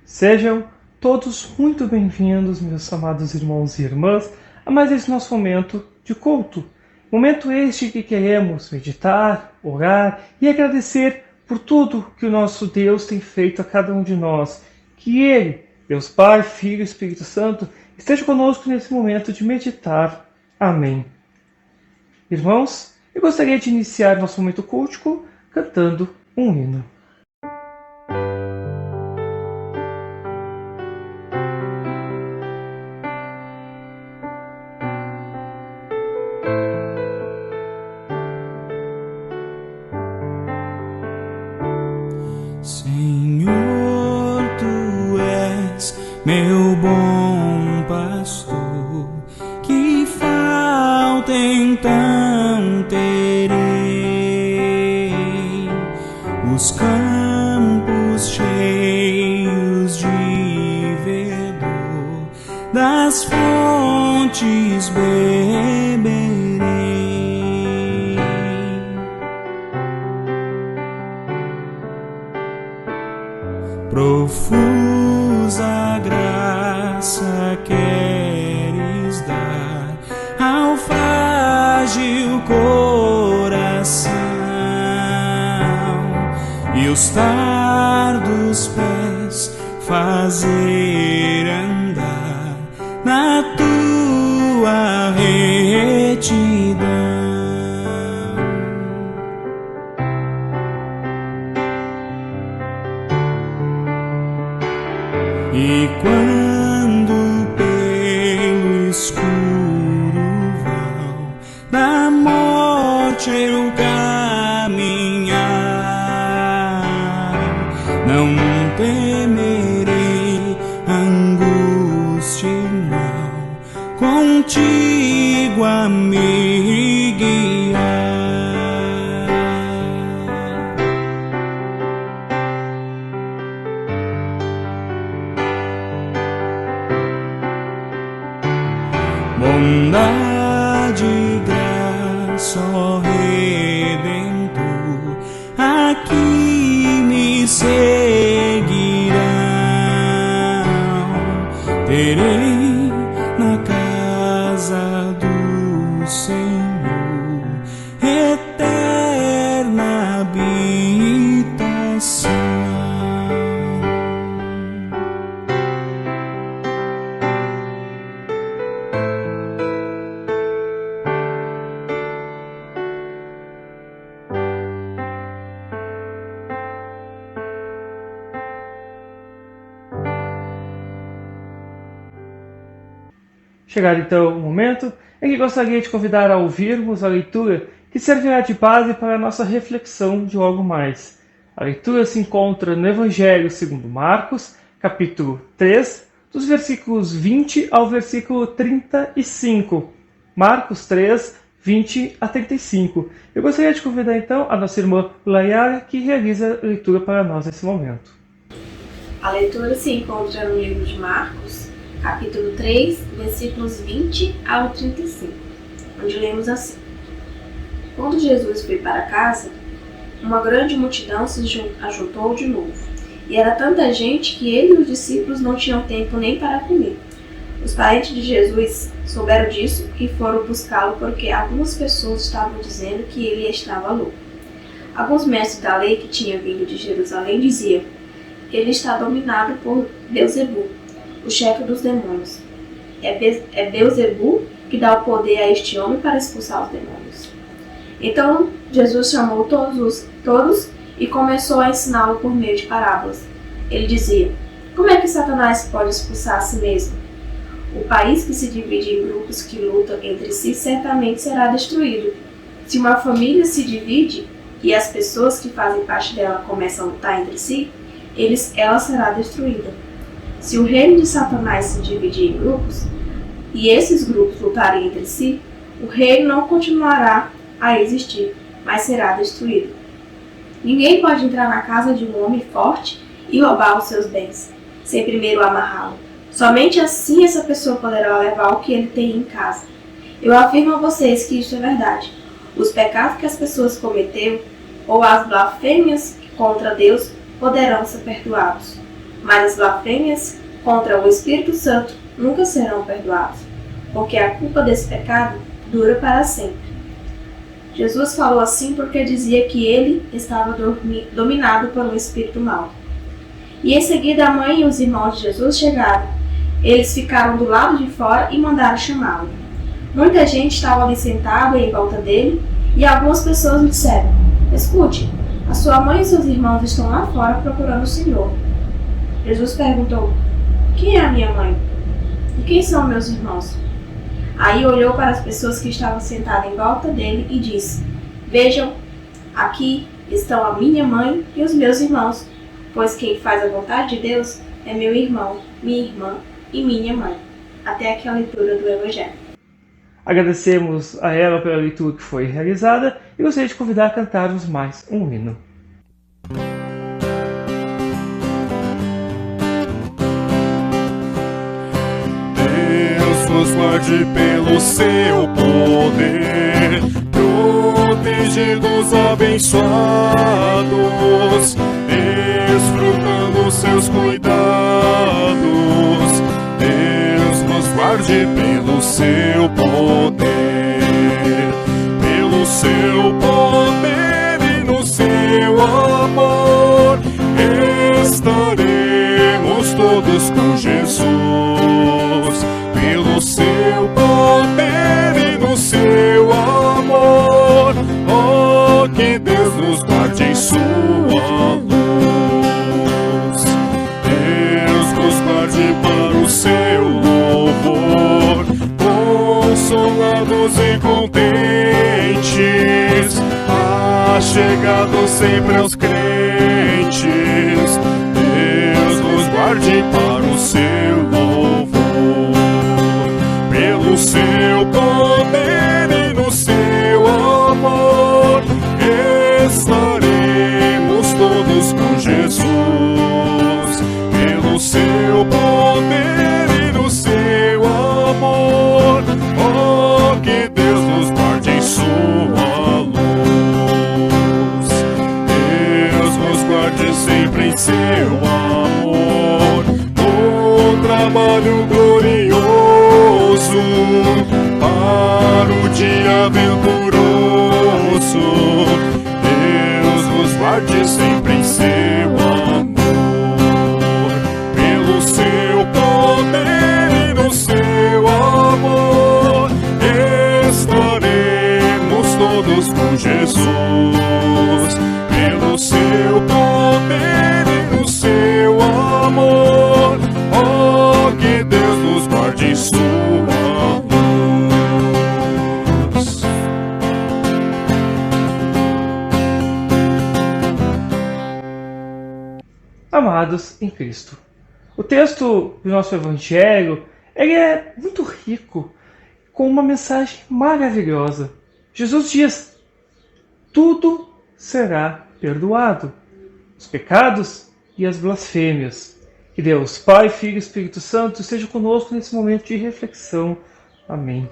Sejam todos muito bem-vindos, meus amados irmãos e irmãs, a mais esse nosso momento de culto. Momento este que queremos meditar, orar e agradecer por tudo que o nosso Deus tem feito a cada um de nós. Que Ele, Deus Pai, Filho e Espírito Santo, esteja conosco nesse momento de meditar. Amém. Irmãos, eu gostaria de iniciar nosso momento cultico cantando um hino. Senhor, Tu és meu bom pastor, que falta então terei os campos cheios de verdor, das fontes beberei. Profusa graça queres dar ao frágil coração, e os tardos pés fazer andar na tua retidão. E quando pelo escuro vão da morte eu caminhar, não temerei angústia, não, contigo a me guiar. Bondade e graça, ó Redentor, aqui me seguirão. Terei na casa do Senhor eterna habitação. Chegar então o momento em que gostaria de convidar a ouvirmos a leitura que servirá de base para a nossa reflexão de logo mais. A leitura se encontra no Evangelho segundo Marcos, capítulo 3, dos versículos 20 ao versículo 35. Marcos 3, 20 a 35. Eu gostaria de convidar então a nossa irmã Layara, que realiza a leitura para nós nesse momento. A leitura se encontra no livro de Marcos, capítulo 3, versículos 20 ao 35, onde lemos assim: Quando Jesus foi para casa, uma grande multidão se ajuntou de novo, e era tanta gente que ele e os discípulos não tinham tempo nem para comer. Os parentes de Jesus souberam disso e foram buscá-lo porque algumas pessoas estavam dizendo que ele estava louco. Alguns mestres da lei que tinham vindo de Jerusalém diziam: ele está dominado por Beelzebul, o chefe dos demônios. É Beelzebul que dá o poder a este homem para expulsar os demônios. Então Jesus chamou todos e começou a ensiná-lo por meio de parábolas. Ele dizia: como é que Satanás pode expulsar a si mesmo? O país que se divide em grupos que lutam entre si certamente será destruído. Se uma família se divide e as pessoas que fazem parte dela começam a lutar entre si, ela será destruída. Se o reino de Satanás se dividir em grupos, e esses grupos lutarem entre si, o reino não continuará a existir, mas será destruído. Ninguém pode entrar na casa de um homem forte e roubar os seus bens, sem primeiro amarrá-lo. Somente assim essa pessoa poderá levar o que ele tem em casa. Eu afirmo a vocês que isso é verdade. Os pecados que as pessoas cometeram, ou as blasfêmias contra Deus, poderão ser perdoados. Mas as blasfêmias contra o Espírito Santo nunca serão perdoadas, porque a culpa desse pecado dura para sempre. Jesus falou assim porque dizia que ele estava dominado por um espírito mau. E em seguida a mãe e os irmãos de Jesus chegaram. Eles ficaram do lado de fora e mandaram chamá-lo. Muita gente estava ali sentada em volta dele e algumas pessoas lhe disseram: escute, a sua mãe e seus irmãos estão lá fora procurando o Senhor. Jesus perguntou: quem é a minha mãe? E quem são meus irmãos? Aí olhou para as pessoas que estavam sentadas em volta dele e disse: vejam, aqui estão a minha mãe e os meus irmãos, pois quem faz a vontade de Deus é meu irmão, minha irmã e minha mãe. Até aqui a leitura do Evangelho. Agradecemos a ela pela leitura que foi realizada e gostaria de convidar a cantarmos mais um hino. Nos guarde pelo seu poder, protegidos, abençoados, desfrutando seus cuidados. Deus nos guarde pelo seu poder, e no seu amor estaremos todos com Jesus. Pelo seu poder e no seu amor, oh, que Deus nos guarde em sua luz. Deus nos guarde para o seu louvor, consolados e contentes, achegados sempre aos crentes. Deus nos guarde para o seu louvor. Pelo seu poder e no seu amor, estaremos todos com Jesus. Pelo seu poder e no seu amor, oh, que Deus nos guarde em sua luz. Deus nos guarde sempre em seu amor, no trabalho glorioso, para o dia venturoso. Deus nos guarde sempre em seu amor. Pelo seu poder e no seu amor, estaremos todos com Jesus. Pelo seu poder e no seu amor, oh, que Deus nos guarde em sua luz. Amados em Cristo, o texto do nosso Evangelho ele é muito rico, com uma mensagem maravilhosa. Jesus diz: tudo será perdoado, os pecados e as blasfêmias. Que Deus, Pai, Filho e Espírito Santo, esteja conosco nesse momento de reflexão. Amém.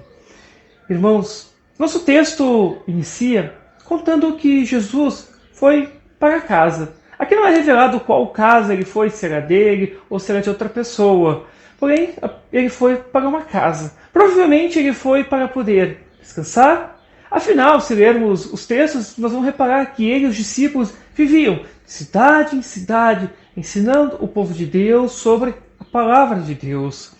Irmãos, nosso texto inicia contando que Jesus foi para casa. Aqui não é revelado qual casa ele foi, se era dele ou se era de outra pessoa. Porém, ele foi para uma casa. Provavelmente ele foi para poder descansar. Afinal, se lermos os textos, nós vamos reparar que ele e os discípulos viviam de cidade em cidade, ensinando o povo de Deus sobre a palavra de Deus.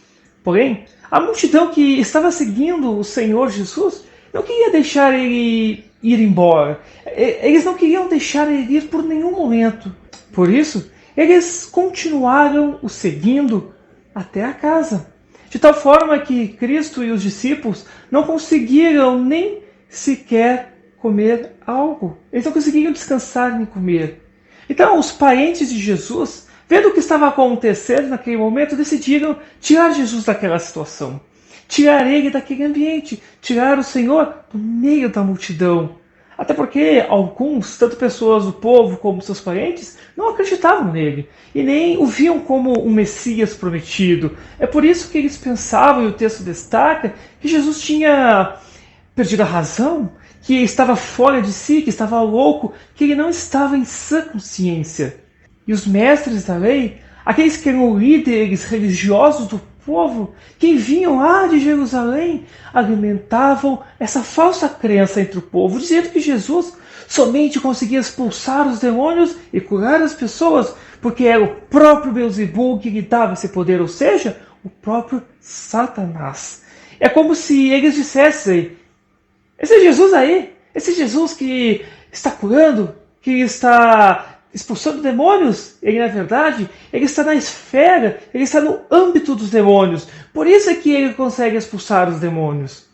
Porém, a multidão que estava seguindo o Senhor Jesus não queria deixar ele ir embora. Eles não queriam deixar ele ir por nenhum momento. Por isso, eles continuaram o seguindo até a casa. De tal forma que Cristo e os discípulos não conseguiram nem sequer comer algo. Eles não conseguiram descansar nem comer. Então, os parentes de Jesus, vendo o que estava acontecendo naquele momento, decidiram tirar Jesus daquela situação. Tirar ele daquele ambiente. Tirar o Senhor do meio da multidão. Até porque alguns, tanto pessoas do povo como seus parentes, não acreditavam nele. E nem o viam como um Messias prometido. É por isso que eles pensavam, e o texto destaca, que Jesus tinha perdido a razão, que estava fora de si, que estava louco, que ele não estava em sã consciência. E os mestres da lei aqueles que eram líderes religiosos do povo, que vinham lá de Jerusalém, alimentavam essa falsa crença entre o povo, dizendo que Jesus somente conseguia expulsar os demônios e curar as pessoas, porque era o próprio Beelzebul que lhe dava esse poder, ou seja, o próprio Satanás. É como se eles dissessem: esse Jesus aí, esse Jesus que está curando, que está expulsando demônios, ele na verdade, ele está na esfera, ele está no âmbito dos demônios. Por isso é que ele consegue expulsar os demônios.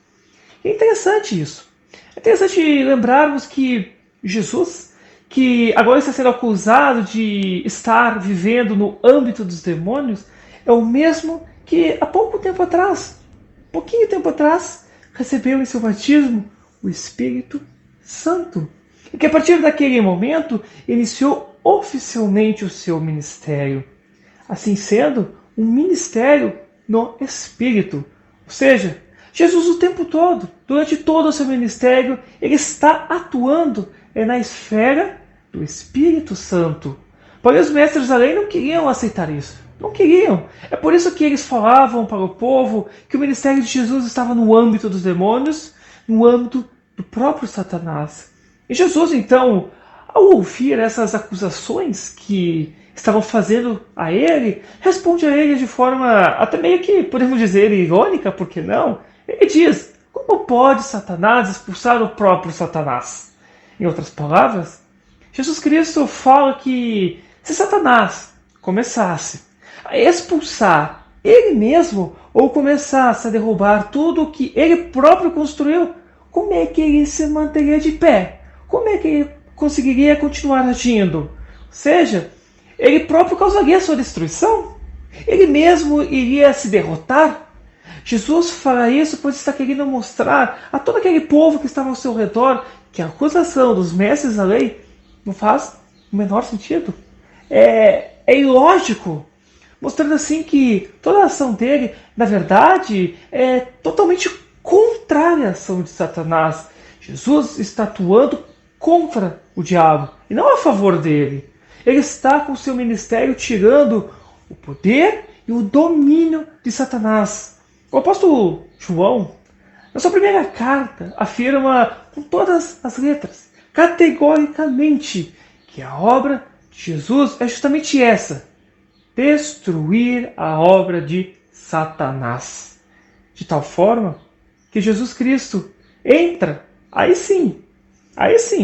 E é interessante isso. É interessante lembrarmos que Jesus, que agora está sendo acusado de estar vivendo no âmbito dos demônios, é o mesmo que há pouquinho tempo atrás, recebeu em seu batismo o Espírito Santo. E que a partir daquele momento iniciou oficialmente o seu ministério. Assim sendo, um ministério no Espírito. Ou seja, Jesus o tempo todo, durante todo o seu ministério, ele está atuando na esfera do Espírito Santo. Porém, os mestres da lei não queriam aceitar isso. Não queriam. É por isso que eles falavam para o povo que o ministério de Jesus estava no âmbito dos demônios, no âmbito do próprio Satanás. E Jesus, então, ao ouvir essas acusações que estavam fazendo a ele, responde a eles de forma até meio que, podemos dizer, irônica, por que não? Ele diz: como pode Satanás expulsar o próprio Satanás? Em outras palavras, Jesus Cristo fala que se Satanás começasse a expulsar ele mesmo, ou começasse a derrubar tudo o que ele próprio construiu, como é que ele se manteria de pé? Como é que ele conseguiria continuar agindo? Ou seja, ele próprio causaria sua destruição? Ele mesmo iria se derrotar? Jesus fará isso pois está querendo mostrar a todo aquele povo que estava ao seu redor que a acusação dos mestres da lei não faz o menor sentido. É ilógico, mostrando assim que toda a ação dele, na verdade, é totalmente contrária à ação de Satanás. Jesus está atuando contra o diabo e não a favor dele. Ele está com seu ministério tirando o poder e o domínio de Satanás. O apóstolo João, na sua primeira carta, afirma com todas as letras, categoricamente, que a obra de Jesus é justamente essa: destruir a obra de Satanás. De tal forma que Jesus Cristo entra, aí sim,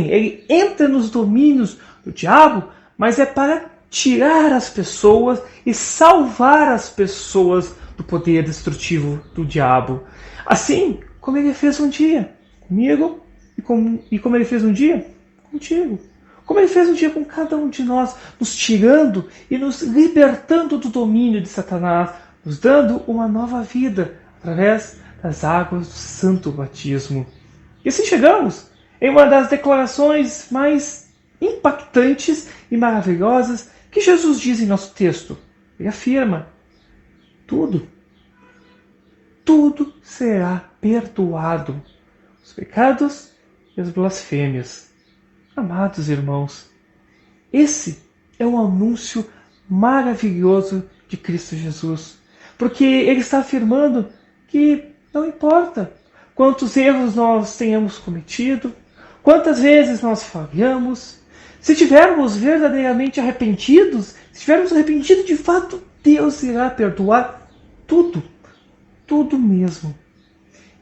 ele entra nos domínios do diabo, mas é para tirar as pessoas e salvar as pessoas do poder destrutivo do diabo. Assim como ele fez um dia comigo e como ele fez um dia contigo. Como ele fez um dia com cada um de nós, nos tirando e nos libertando do domínio de Satanás, nos dando uma nova vida através das águas do santo batismo. E assim chegamos em uma das declarações mais impactantes e maravilhosas que Jesus diz em nosso texto. Ele afirma: tudo será perdoado, os pecados e as blasfêmias. Amados irmãos, esse é um anúncio maravilhoso de Cristo Jesus, porque ele está afirmando que não importa quantos erros nós tenhamos cometido, quantas vezes nós falhamos, se tivermos verdadeiramente arrependidos, se estivermos arrependidos de fato, Deus irá perdoar tudo, tudo mesmo.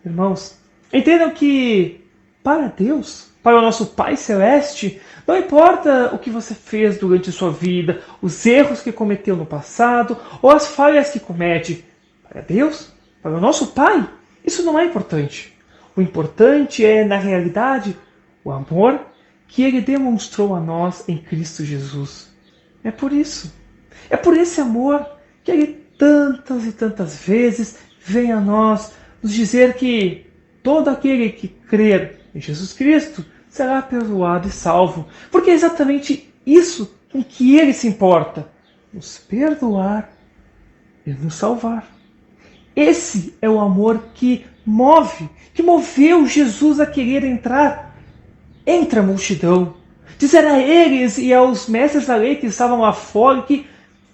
Irmãos, entendam que para Deus, para o nosso Pai Celeste, não importa o que você fez durante a sua vida, os erros que cometeu no passado ou as falhas que comete. Para Deus, para o nosso Pai, isso não é importante. O importante é, na realidade, o amor que Ele demonstrou a nós em Cristo Jesus. É por isso, é por esse amor que Ele tantas e tantas vezes vem a nós nos dizer que todo aquele que crer em Jesus Cristo será perdoado e salvo. Porque é exatamente isso em que Ele se importa: nos perdoar e nos salvar. Esse é o amor que moveu Jesus a querer entrar entre a multidão, dizer a eles e aos mestres da lei que estavam lá fora que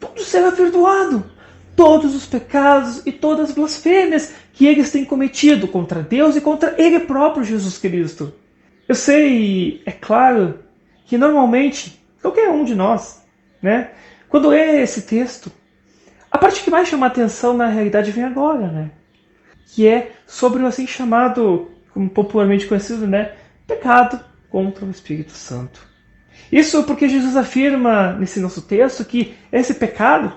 tudo será perdoado. Todos os pecados e todas as blasfêmias que eles têm cometido contra Deus e contra Ele próprio, Jesus Cristo. Eu sei, é claro, que normalmente, qualquer um de nós, né, quando lê esse texto, a parte que mais chama a atenção na realidade vem agora, né? Que é sobre o assim chamado, como popularmente conhecido, né, pecado contra o Espírito Santo. Isso porque Jesus afirma nesse nosso texto que esse pecado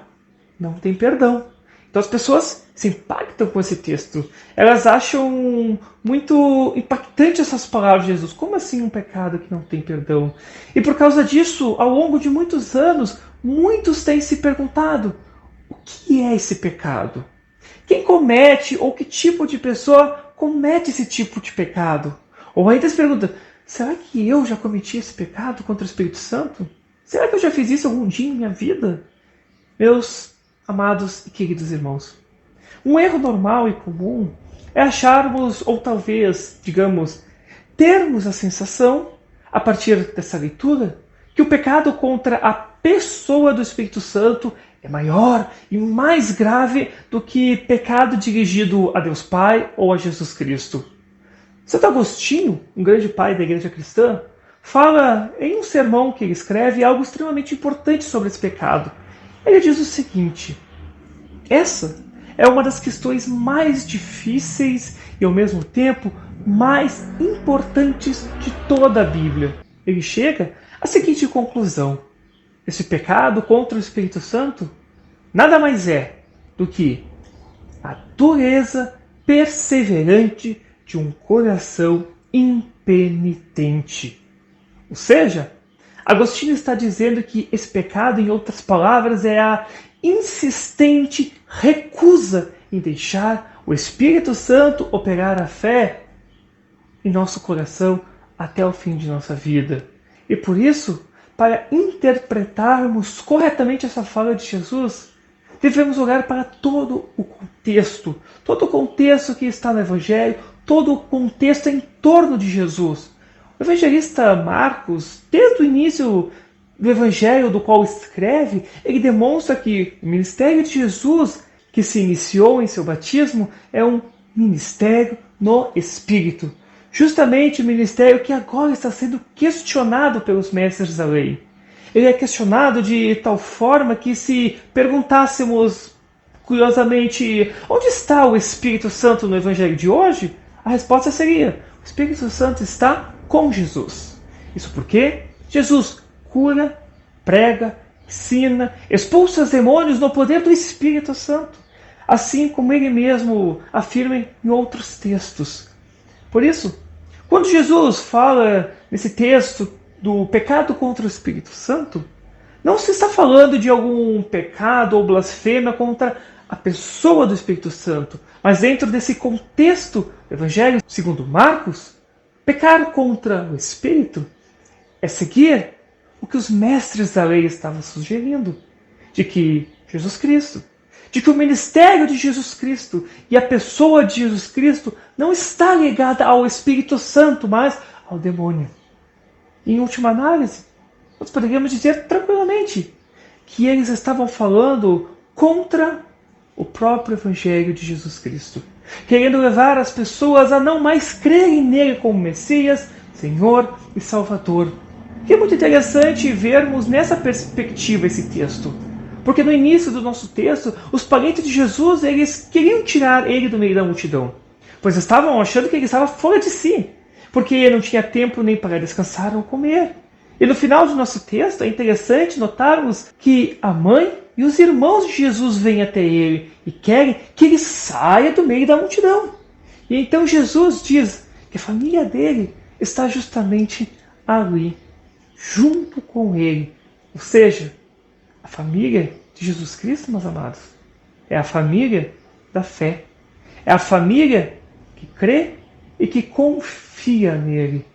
não tem perdão. Então as pessoas se impactam com esse texto. Elas acham muito impactante essas palavras de Jesus. Como assim um pecado que não tem perdão? E por causa disso, ao longo de muitos anos, muitos têm se perguntado: o que é esse pecado? Quem comete ou que tipo de pessoa comete esse tipo de pecado? Ou ainda se pergunta: será que eu já cometi esse pecado contra o Espírito Santo? Será que eu já fiz isso algum dia em minha vida? Meus amados e queridos irmãos, um erro normal e comum é acharmos, ou talvez, digamos, termos a sensação, a partir dessa leitura, que o pecado contra a pessoa do Espírito Santo é maior e mais grave do que pecado dirigido a Deus Pai ou a Jesus Cristo. Santo Agostinho, um grande pai da Igreja Cristã, fala em um sermão que ele escreve algo extremamente importante sobre esse pecado. Ele diz o seguinte: essa é uma das questões mais difíceis e, ao mesmo tempo, mais importantes de toda a Bíblia. Ele chega à seguinte conclusão: esse pecado contra o Espírito Santo nada mais é do que a dureza perseverante de um coração impenitente. Ou seja, Agostinho está dizendo que esse pecado, em outras palavras, é a insistente recusa em deixar o Espírito Santo operar a fé em nosso coração até o fim de nossa vida. E por isso, para interpretarmos corretamente essa fala de Jesus, devemos olhar para todo o contexto que está no Evangelho, todo o contexto em torno de Jesus. O evangelista Marcos, desde o início do Evangelho do qual escreve, ele demonstra que o ministério de Jesus, que se iniciou em seu batismo, é um ministério no Espírito. Justamente o ministério que agora está sendo questionado pelos mestres da lei. Ele é questionado de tal forma que, se perguntássemos curiosamente onde está o Espírito Santo no Evangelho de hoje, a resposta seria: o Espírito Santo está com Jesus. Isso porque Jesus cura, prega, ensina, expulsa os demônios no poder do Espírito Santo, assim como ele mesmo afirma em outros textos. Por isso, quando Jesus fala nesse texto do pecado contra o Espírito Santo, não se está falando de algum pecado ou blasfêmia contra a pessoa do Espírito Santo, mas dentro desse contexto do Evangelho segundo Marcos, pecar contra o Espírito é seguir o que os mestres da lei estavam sugerindo, de que Jesus Cristo, de que o ministério de Jesus Cristo e a pessoa de Jesus Cristo não está ligada ao Espírito Santo, mas ao demônio. E, em última análise, nós poderíamos dizer tranquilamente que eles estavam falando contra o próprio Evangelho de Jesus Cristo, querendo levar as pessoas a não mais crerem nele como Messias, Senhor e Salvador. E é muito interessante vermos nessa perspectiva esse texto, porque no início do nosso texto, os parentes de Jesus, eles queriam tirar ele do meio da multidão, pois estavam achando que ele estava fora de si, porque não tinha tempo nem para descansar ou comer. E no final do nosso texto é interessante notarmos que a mãe e os irmãos de Jesus vêm até ele e querem que ele saia do meio da multidão. E então Jesus diz que a família dele está justamente ali, junto com ele. Ou seja, a família de Jesus Cristo, meus amados, é a família da fé. É a família que crê e que confia nele.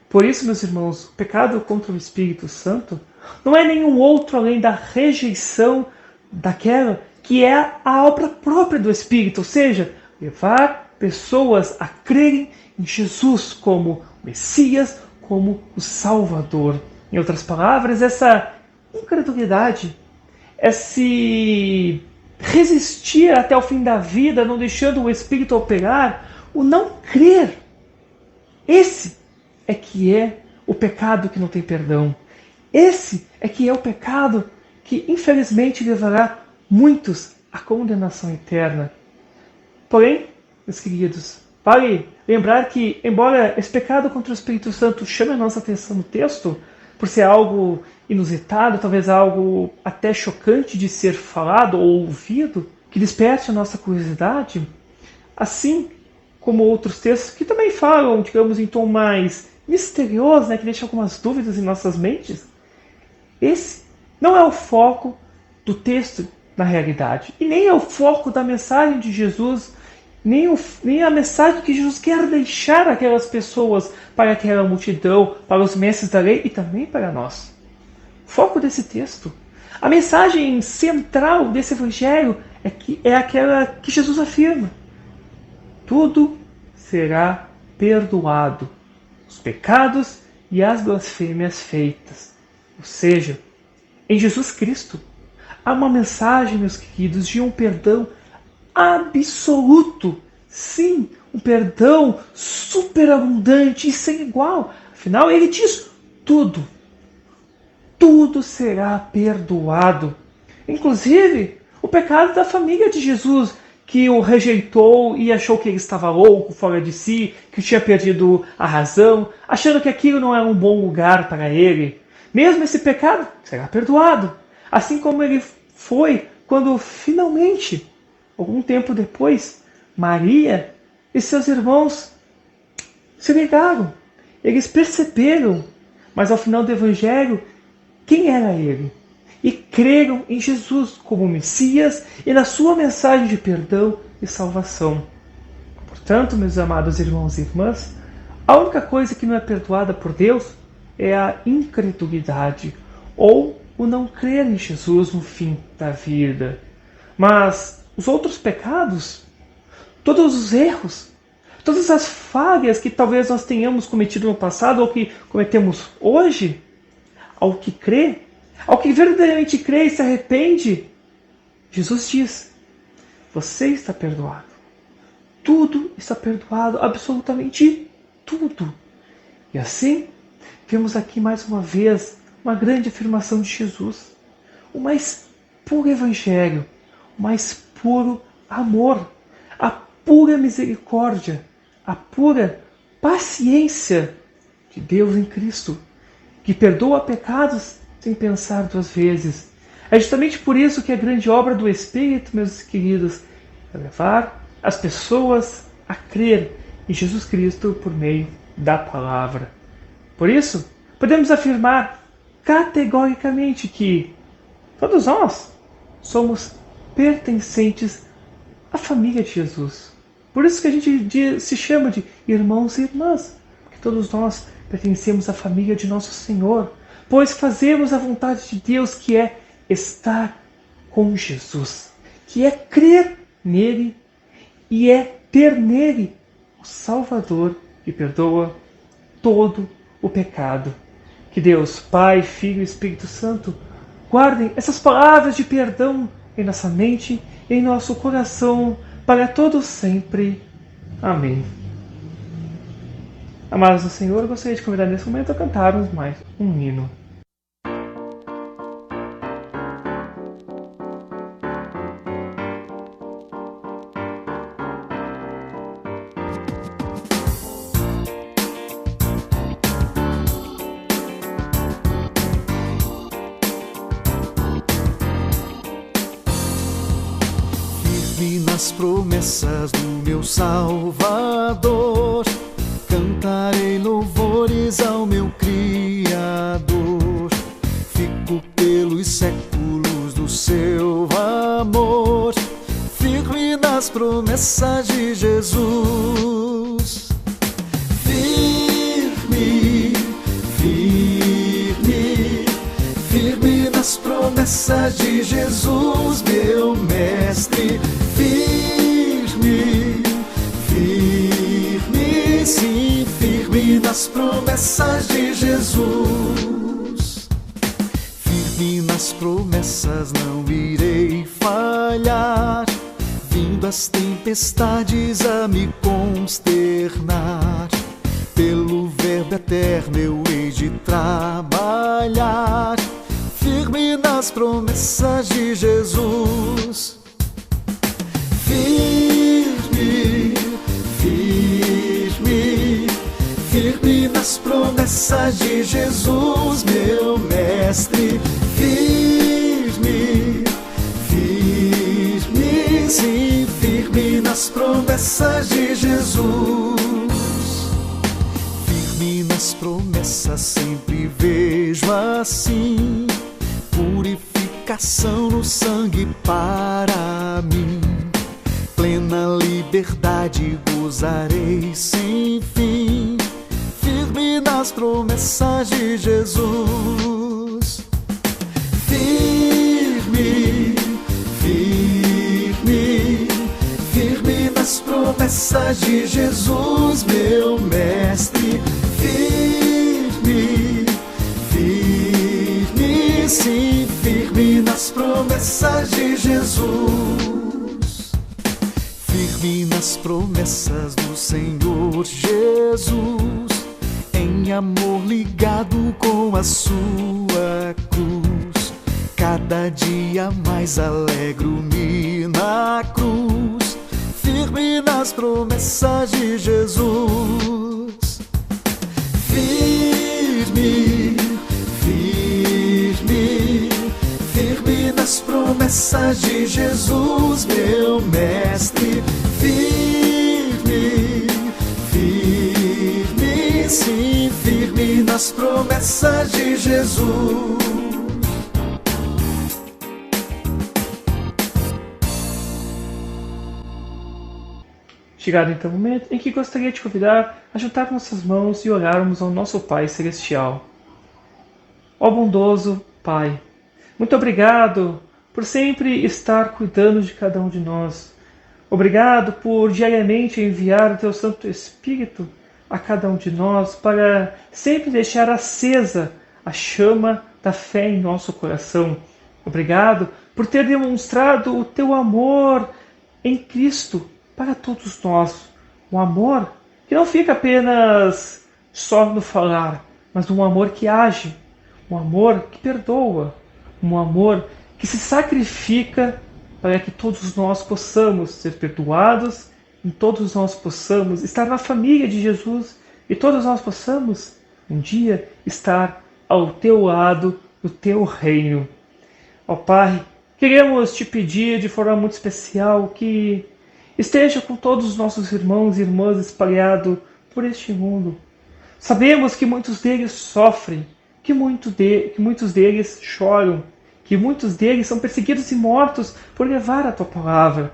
Por isso, meus irmãos, o pecado contra o Espírito Santo não é nenhum outro além da rejeição daquela que é a obra própria do Espírito, ou seja, levar pessoas a crerem em Jesus como Messias, como o Salvador. Em outras palavras, essa incredulidade é se resistir até o fim da vida, não deixando o Espírito operar, o não crer. Esse é que é o pecado que não tem perdão. Esse é que é o pecado que, infelizmente, levará muitos à condenação eterna. Porém, meus queridos, vale lembrar que, embora esse pecado contra o Espírito Santo chame a nossa atenção no texto, por ser algo inusitado, talvez algo até chocante de ser falado ou ouvido, que desperte a nossa curiosidade, assim como outros textos que também falam, digamos, em tom mais misterioso, que deixa algumas dúvidas em nossas mentes, esse não é o foco do texto na realidade, e nem é o foco da mensagem de Jesus, nem a mensagem que Jesus quer deixar aquelas pessoas, para aquela multidão, para os mestres da lei e também para nós. O foco desse texto, a mensagem central desse evangelho é aquela que Jesus afirma: tudo será perdoado, os pecados e as blasfêmias feitas. Ou seja, em Jesus Cristo há uma mensagem, meus queridos, de um perdão absoluto. Sim, um perdão superabundante e sem igual. Afinal, ele diz tudo. Tudo será perdoado. Inclusive, o pecado da família de Jesus, que o rejeitou e achou que ele estava louco, fora de si, que tinha perdido a razão, achando que aquilo não era um bom lugar para ele. Mesmo esse pecado será perdoado. Assim como ele foi quando finalmente, algum tempo depois, Maria e seus irmãos se ligaram. Eles perceberam, mas ao final do Evangelho, quem era ele. E creram em Jesus como Messias e na sua mensagem de perdão e salvação. Portanto, meus amados irmãos e irmãs, a única coisa que não é perdoada por Deus é a incredulidade, ou o não crer em Jesus no fim da vida. Mas os outros pecados, todos os erros, todas as falhas que talvez nós tenhamos cometido no passado ou que cometemos hoje, ao que crê, ao que verdadeiramente crê e se arrepende, Jesus diz: você está perdoado. Tudo está perdoado, absolutamente tudo. E assim, vemos aqui mais uma vez uma grande afirmação de Jesus. O mais puro evangelho, o mais puro amor, a pura misericórdia, a pura paciência de Deus em Cristo, que perdoa pecados sem pensar duas vezes. É justamente por isso que a grande obra do Espírito, meus queridos, é levar as pessoas a crer em Jesus Cristo por meio da palavra. Por isso, podemos afirmar categoricamente que todos nós somos pertencentes à família de Jesus. Por isso que a gente se chama de irmãos e irmãs, porque todos nós pertencemos à família de nosso Senhor, pois fazemos a vontade de Deus, que é estar com Jesus, que é crer nele e é ter nele o Salvador que perdoa todo o pecado. Que Deus, Pai, Filho e Espírito Santo, guardem essas palavras de perdão em nossa mente e em nosso coração para todos sempre. Amém. Amados do Senhor, eu gostaria de convidar nesse momento a cantarmos mais um hino. Nas promessas do meu Salvador, cantarei louvores ao meu Criador. Fico pelos séculos do seu amor, firme nas promessas de Jesus. Firme, firme, firme nas promessas de Jesus, meu Mestre. Firme, firme, sim, firme nas promessas de Jesus. Firme nas promessas não irei falhar, vindo as tempestades a me consternar. Pelo verbo eterno eu hei de trabalhar, firme nas promessas de Jesus. Firme, firme, firme nas promessas de Jesus, meu mestre. Firme, firme, sim, firme nas promessas de Jesus. Firme nas promessas sempre vejo assim, purificação no sangue para mim. Plena liberdade gozarei sem fim, firme nas promessas de Jesus. Firme, firme, firme nas promessas de Jesus, meu mestre. Firme, firme, sim, firme nas promessas de Jesus. Firme nas promessas do Senhor Jesus, em amor ligado com a sua cruz. Cada dia mais alegro-me na cruz, firme nas promessas de Jesus. Firme, firme, firme nas promessas de Jesus, meu mestre. Firme, firme, sim, firme nas promessas de Jesus. Chegado então o momento em que gostaria de convidar a juntar nossas mãos e orarmos ao nosso Pai Celestial. Ó bondoso Pai, muito obrigado por sempre estar cuidando de cada um de nós. Obrigado por diariamente enviar o Teu Santo Espírito a cada um de nós para sempre deixar acesa a chama da fé em nosso coração. Obrigado por ter demonstrado o Teu amor em Cristo para todos nós. Um amor que não fica apenas só no falar, mas um amor que age, um amor que perdoa, um amor que se sacrifica para que todos nós possamos ser perdoados e todos nós possamos estar na família de Jesus e todos nós possamos um dia estar ao Teu lado no Teu reino. Ó Pai, queremos Te pedir de forma muito especial que esteja com todos os nossos irmãos e irmãs espalhados por este mundo. Sabemos que muitos deles sofrem, que muitos deles choram, que muitos deles são perseguidos e mortos por levar a Tua palavra.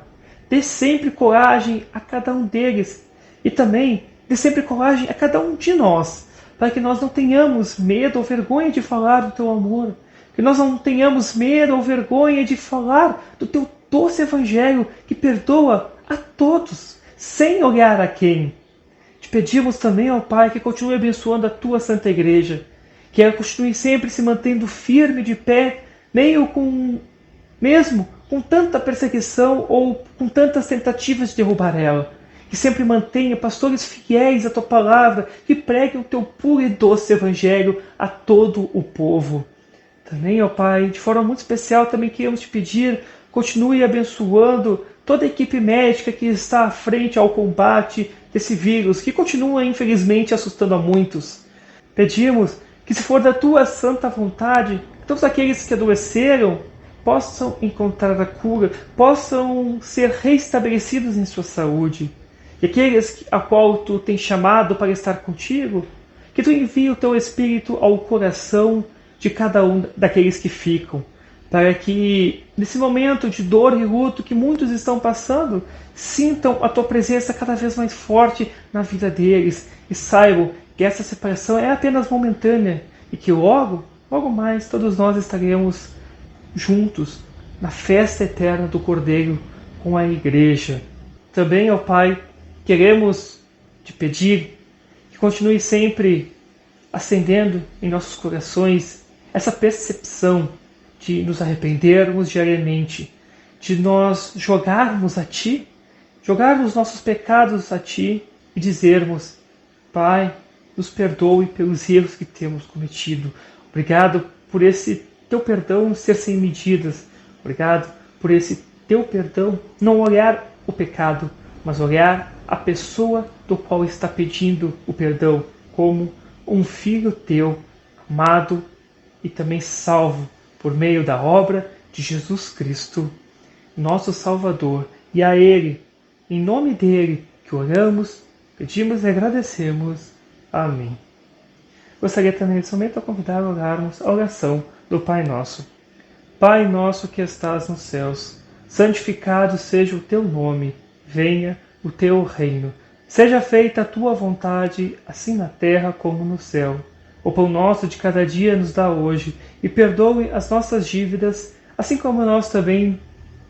Dê sempre coragem a cada um deles e também dê sempre coragem a cada um de nós, para que nós não tenhamos medo ou vergonha de falar do Teu amor, que nós não tenhamos medo ou vergonha de falar do Teu doce Evangelho que perdoa a todos, sem olhar a quem. Te pedimos também, ó Pai, que continue abençoando a Tua Santa Igreja, que ela continue sempre se mantendo firme de pé, mesmo com tanta perseguição ou com tantas tentativas de derrubar ela. Que sempre mantenha pastores fiéis à Tua palavra, que preguem o Teu puro e doce Evangelho a todo o povo. Também, ó Pai, de forma muito especial, também queremos Te pedir, continue abençoando toda a equipe médica que está à frente ao combate desse vírus, que continua, infelizmente, assustando a muitos. Pedimos que, se for da Tua santa vontade, que todos aqueles que adoeceram possam encontrar a cura, possam ser restabelecidos em sua saúde. E aqueles a qual Tu tens chamado para estar contigo, que Tu envie o Teu Espírito ao coração de cada um daqueles que ficam, para que, nesse momento de dor e luto que muitos estão passando, sintam a Tua presença cada vez mais forte na vida deles e saibam que essa separação é apenas momentânea e que logo mais todos nós estaremos juntos na festa eterna do Cordeiro com a Igreja. Também, ó Pai, queremos Te pedir que continue sempre acendendo em nossos corações essa percepção de nos arrependermos diariamente, de nós jogarmos a Ti, jogar os nossos pecados a Ti e dizermos: Pai, nos perdoe pelos erros que temos cometido. Obrigado por esse Teu perdão ser sem medidas. Obrigado por esse Teu perdão não olhar o pecado, mas olhar a pessoa do qual está pedindo o perdão como um filho Teu, amado e também salvo por meio da obra de Jesus Cristo, nosso Salvador. E a Ele, em nome dEle, que oramos, pedimos e agradecemos. Amém. Gostaria também nesse momento de convidar a orarmos a oração do Pai Nosso. Pai nosso que estás nos céus, santificado seja o Teu nome, venha o Teu reino. Seja feita a Tua vontade, assim na terra como no céu. O pão nosso de cada dia nos dá hoje, e perdoe as nossas dívidas, assim como nós também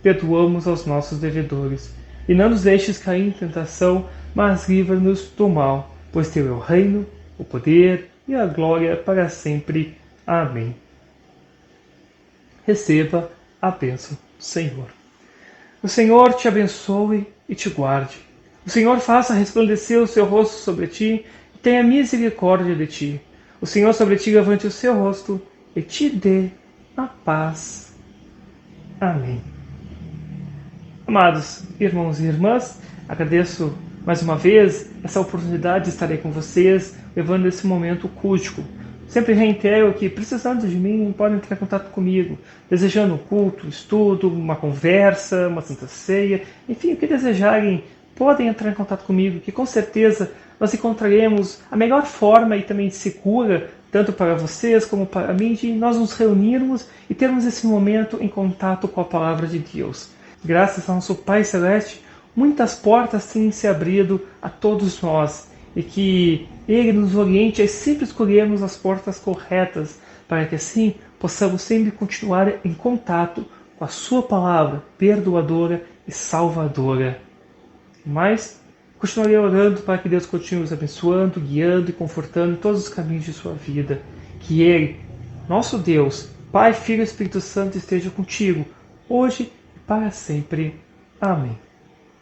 perdoamos aos nossos devedores. E não nos deixes cair em tentação, mas livra-nos do mal, pois Teu é o reino, o poder e a glória para sempre. Amém. Receba a bênção do Senhor. O Senhor te abençoe e te guarde. O Senhor faça resplandecer o seu rosto sobre ti e tenha misericórdia de ti. O Senhor sobre ti levante o seu rosto e te dê a paz. Amém. Amados irmãos e irmãs, agradeço mais uma vez essa oportunidade de estar aí com vocês, levando esse momento cultico. Sempre reitero que, precisando de mim, podem entrar em contato comigo, desejando um culto, estudo, uma conversa, uma santa ceia, enfim, o que desejarem, podem entrar em contato comigo, que com certeza nós encontraremos a melhor forma e também segura, tanto para vocês como para mim, de nós nos reunirmos e termos esse momento em contato com a Palavra de Deus. Graças ao nosso Pai Celeste, muitas portas têm se abrido a todos nós, e que Ele nos oriente a sempre escolhermos as portas corretas, para que assim possamos sempre continuar em contato com a Sua Palavra perdoadora e salvadora. Mas continuarei orando para que Deus continue nos abençoando, guiando e confortando em todos os caminhos de sua vida. Que Ele, nosso Deus, Pai, Filho e Espírito Santo, esteja contigo, hoje e para sempre. Amém.